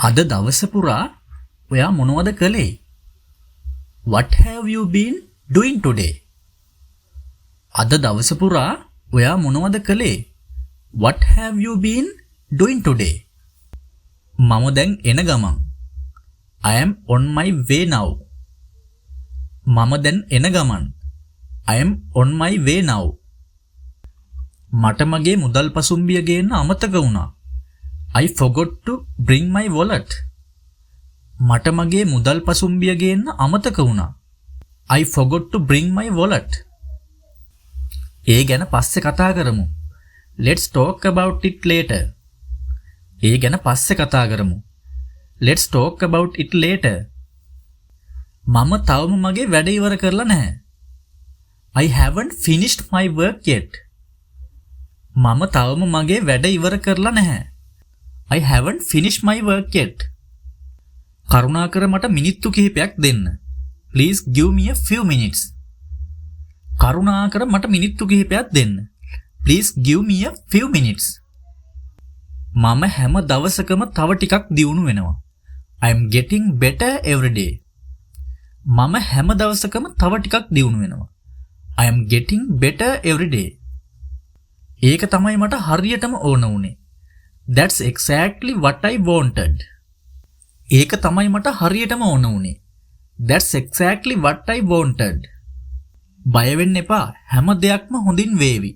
අද දවස පුරා ඔයා මොනවද කළේ? What have you been doing today? අද දවස පුරා ඔයා මොනවද කළේ? What have you been doing today? මම දැන් එන ගමන්. I am on my way now. මම දැන් එන ගමන්. I am on my way now. මට මගේ මුදල් පසුම්බිය ගේන්න අමතක වුණා. I forgot to bring my wallet. මට මගේ මුදල් පසුම්බිය ගේන්න අමතක වුණා. I forgot to bring my wallet. ඒ ගැන පස්සේ කතා කරමු. Let's talk about it later. ඒ ගැන පස්සේ කතා කරමු. Let's talk about it later. මම තවම මගේ වැඩ ඉවර කරලා නැහැ. I haven't finished my work yet. මම තවම මගේ වැඩ ඉවර කරලා නැහැ. I haven't finished my work yet. කරුණාකර මට මිනිත්තු කිහිපයක් දෙන්න. Please give me a few minutes. කරුණාකර මට මිනිත්තු කිහිපයක් දෙන්න. Please give me a few minutes. මම හැම දවසකම තව ටිකක් දියුණු වෙනවා. I am getting better every day. මම හැම දවසකම තව ටිකක් දියුණු වෙනවා. I am getting better every day. ඒක තමයි මට හරියටම ඕන වුනේ. That's exactly what I wanted. ඒක තමයි මට හරියටම ඕන වුනේ. That's exactly what I wanted. බය වෙන්න එපා. හැම දෙයක්ම හොඳින් වේවි.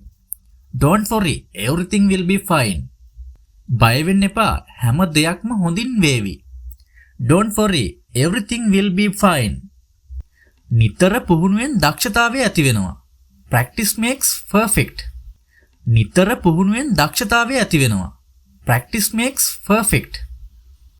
Don't worry, everything will be fine. බය වෙන්න එපා. හැම දෙයක්ම හොඳින් වේවි. Don't worry, everything will be fine. නිතර පුහුණුවෙන් දක්ෂතාවය ඇති වෙනවා. Practice makes perfect. නිතර පුහුණුවෙන් දක්ෂතාවය ඇති වෙනවා. Practice makes perfect.